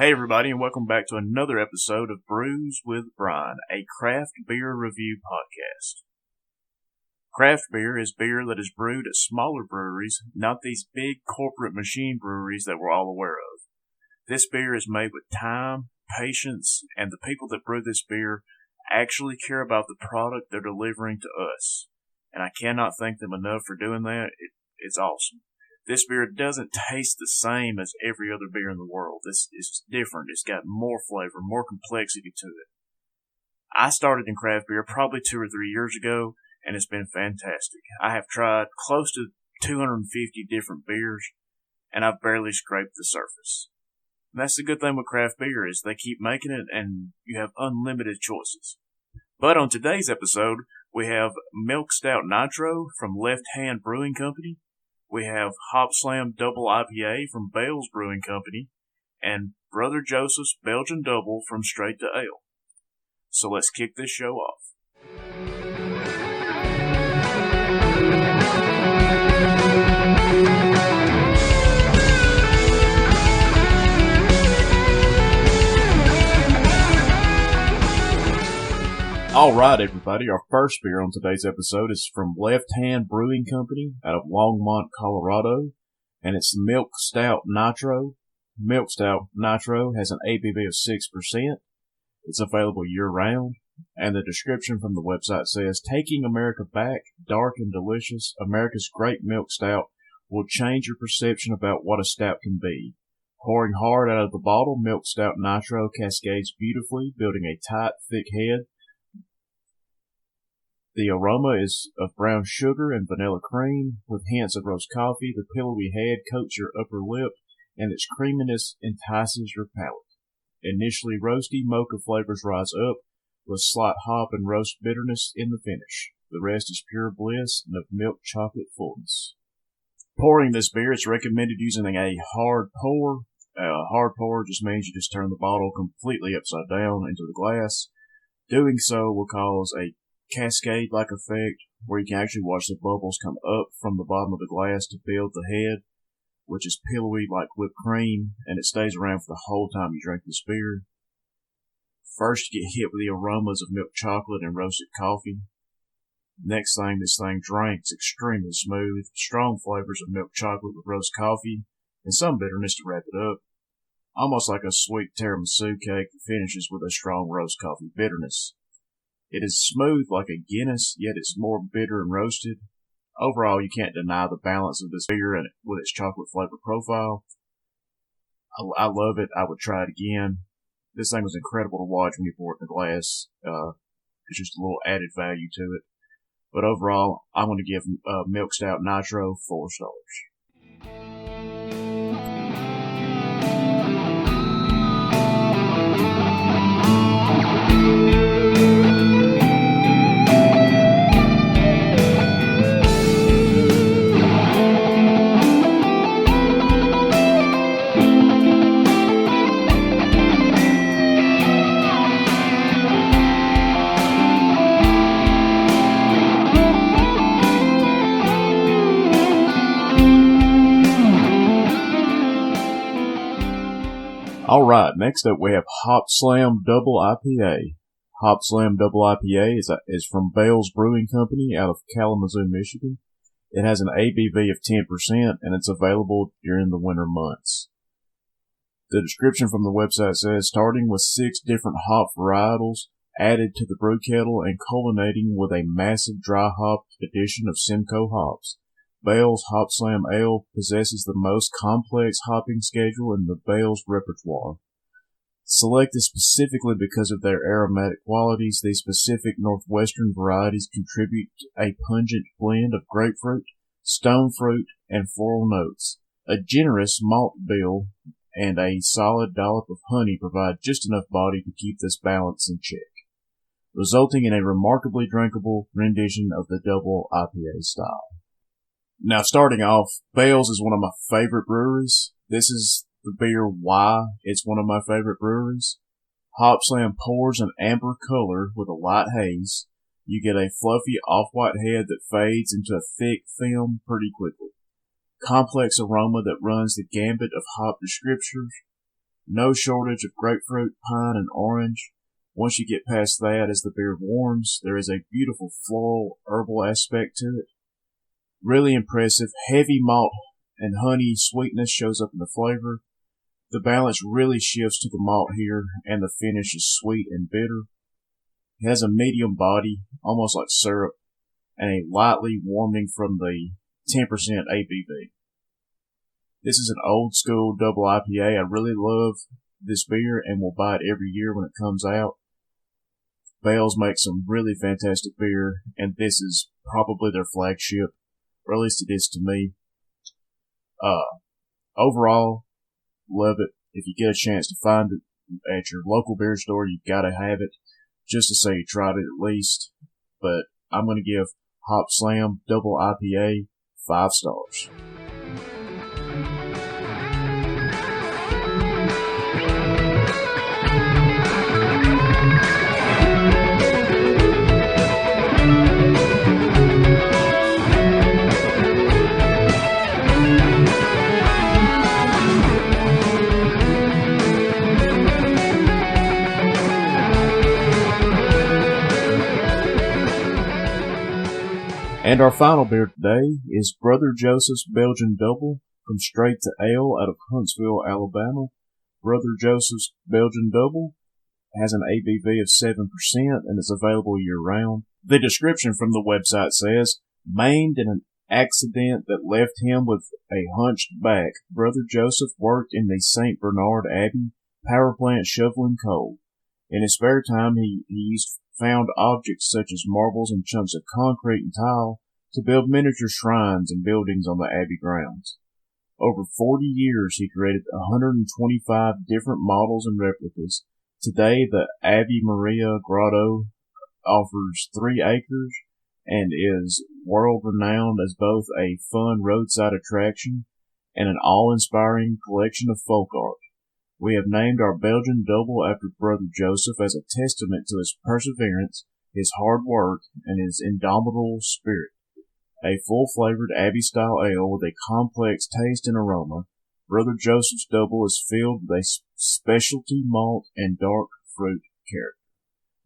Hey everybody, and welcome back to another episode of Brews with Brian, a craft beer review podcast. Craft beer is beer that is brewed at smaller breweries, not these big corporate machine breweries that we're all aware of. This beer is made with time, patience, and the people that brew this beer actually care about the product they're delivering to us. And I cannot thank them enough for doing that. It's awesome. This beer doesn't taste the same as every other beer in the world. This is different. It's got more flavor, more complexity to it. I started in craft beer probably 2 or 3 years ago, and it's been fantastic. I have tried close to 250 different beers, and I've barely scraped the surface. And that's the good thing with craft beer is they keep making it, and you have unlimited choices. But on today's episode, we have Milk Stout Nitro from Left Hand Brewing Company. We have Hopslam Double IPA from Belgian Brewing Company, and Brother Joseph's Belgian Dubbel from Straight to Ale. So let's kick this show off. Alright everybody, our first beer on today's episode is from Left Hand Brewing Company out of Longmont, Colorado, and it's Milk Stout Nitro. Milk Stout Nitro has an ABV of 6%. It's available year-round, and the description from the website says, "Taking America back, dark and delicious, America's great milk stout will change your perception about what a stout can be. Pouring hard out of the bottle, Milk Stout Nitro cascades beautifully, building a tight, thick head. The aroma is of brown sugar and vanilla cream, with hints of roast coffee. The pillowy head coats your upper lip, and its creaminess entices your palate. Initially roasty, mocha flavors rise up, with slight hop and roast bitterness in the finish. The rest is pure bliss and of milk chocolate fullness." Pouring this beer, it's recommended using a hard pour. Hard pour just means you just turn the bottle completely upside down into the glass. Doing so will cause a cascade-like effect where you can actually watch the bubbles come up from the bottom of the glass to build the head, which is pillowy like whipped cream, and it stays around for the whole time you drink this beer. First, you get hit with the aromas of milk chocolate and roasted coffee. Next thing, this thing drinks extremely smooth, strong flavors of milk chocolate with roast coffee, and some bitterness to wrap it up. Almost like a sweet tiramisu cake that finishes with a strong roast coffee bitterness. It is smooth like a Guinness, yet it's more bitter and roasted. Overall, you can't deny the balance of this beer and with its chocolate flavor profile. I love it. I would try it again. This thing was incredible to watch when you pour it in the glass. It's just a little added value to it. But overall, I'm going to give Milk Stout Nitro 4 stars. Alright, next up we have Hopslam Double IPA. Hopslam Double IPA is from Belgian Brewing Company out of Kalamazoo, Michigan. It has an ABV of 10% and it's available during the winter months. The description from the website says, starting with 6 different hop varietals added to the brew kettle and culminating with a massive dry hop addition of Simcoe hops. Bell's Hopslam Ale possesses the most complex hopping schedule in the Bell's repertoire. Selected specifically because of their aromatic qualities, these Pacific Northwestern varieties contribute a pungent blend of grapefruit, stone fruit, and floral notes. A generous malt bill and a solid dollop of honey provide just enough body to keep this balance in check, resulting in a remarkably drinkable rendition of the double IPA style. Now, starting off, Bell's is one of my favorite breweries. This is the beer why it's one of my favorite breweries. Hopslam pours an amber color with a light haze. You get a fluffy off-white head that fades into a thick film pretty quickly. Complex aroma that runs the gambit of hop descriptors. No shortage of grapefruit, pine, and orange. Once you get past that, as the beer warms, there is a beautiful floral, herbal aspect to it. Really impressive. Heavy malt and honey sweetness shows up in the flavor. The balance really shifts to the malt here, and the finish is sweet and bitter. It has a medium body, almost like syrup, and a lightly warming from the 10% ABV. This is an old school double IPA. I really love this beer and will buy it every year when it comes out. Bell's makes some really fantastic beer, and this is probably their flagship, or at least it is to me. Overall, love it. If you get a chance to find it at your local beer store, you've got to have it, just to say you tried it at least. But I'm going to give Hopslam Double IPA 5 stars. And our final beer today is Brother Joseph's Belgian Dubbel from Straight to Ale out of Huntsville, Alabama. Brother Joseph's Belgian Dubbel has an ABV of 7% and is available year-round. The description from the website says, maimed in an accident that left him with a hunched back, Brother Joseph worked in the St. Bernard Abbey power plant shoveling coal. In his spare time, he used found objects such as marbles and chunks of concrete and tile to build miniature shrines and buildings on the Abbey grounds. Over 40 years, he created 125 different models and replicas. Today, the Ave Maria Grotto offers 3 acres and is world-renowned as both a fun roadside attraction and an awe-inspiring collection of folk art. We have named our Belgian Dubbel after Brother Joseph as a testament to his perseverance, his hard work, and his indomitable spirit. A full-flavored Abbey-style ale with a complex taste and aroma, Brother Joseph's Dubbel is filled with a specialty malt and dark fruit character.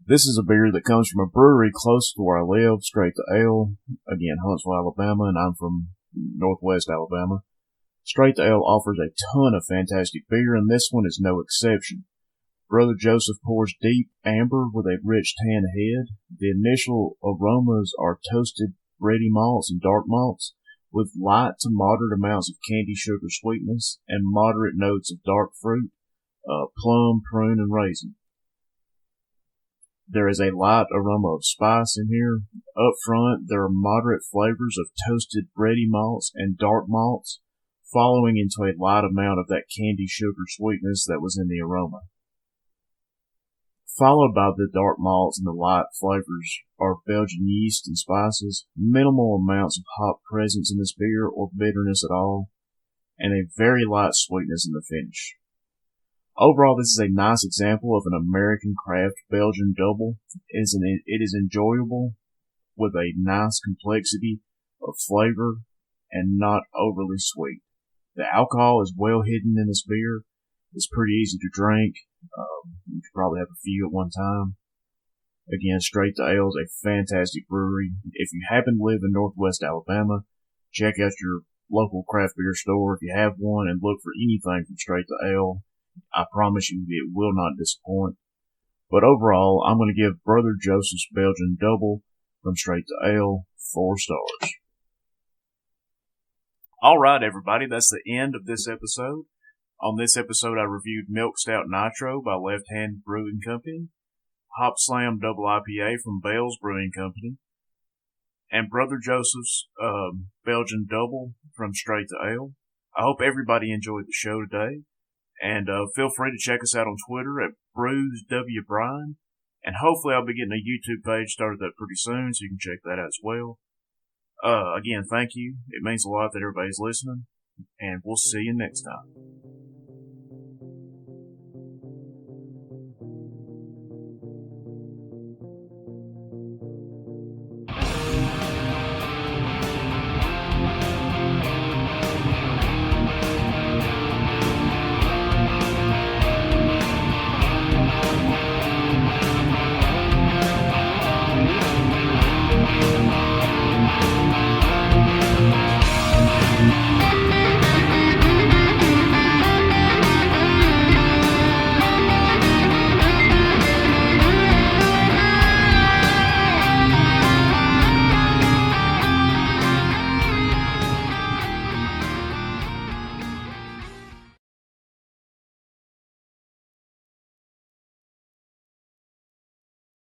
This is a beer that comes from a brewery close to where I live, Straight to Ale, again, Huntsville, Alabama, and I'm from Northwest Alabama. Straight to Ale offers a ton of fantastic beer, and this one is no exception. Brother Joseph pours deep amber with a rich tan head. The initial aromas are toasted bready malts and dark malts, with light to moderate amounts of candy sugar sweetness and moderate notes of dark fruit, plum, prune, and raisin. There is a light aroma of spice in here. Up front, there are moderate flavors of toasted bready malts and dark malts, following into a light amount of that candy sugar sweetness that was in the aroma. Followed by the dark malts and the light flavors are Belgian yeast and spices, minimal amounts of hop presence in this beer or bitterness at all, and a very light sweetness in the finish. Overall, this is a nice example of an American craft Belgian Dubbel. It is enjoyable with a nice complexity of flavor and not overly sweet. The alcohol is well hidden in this beer. It's pretty easy to drink. You could probably have a few at one time. Again, Straight to Ale is a fantastic brewery. If you happen to live in Northwest Alabama, check out your local craft beer store if you have one and look for anything from Straight to Ale. I promise you it will not disappoint. But overall, I'm going to give Brother Joseph's Belgian Dubbel from Straight to Ale 4 stars. Alright everybody, that's the end of this episode. On this episode I reviewed Milk Stout Nitro by Left Hand Brewing Company, Hopslam Double IPA from Bell's Brewing Company, and Brother Joseph's Belgian Dubbel from Straight to Ale. I hope everybody enjoyed the show today, and feel free to check us out on Twitter at Brews W Bryan, and hopefully I'll be getting a YouTube page started up pretty soon, so you can check that out as well. Again, thank you. It means a lot that everybody's listening, and we'll see you next time.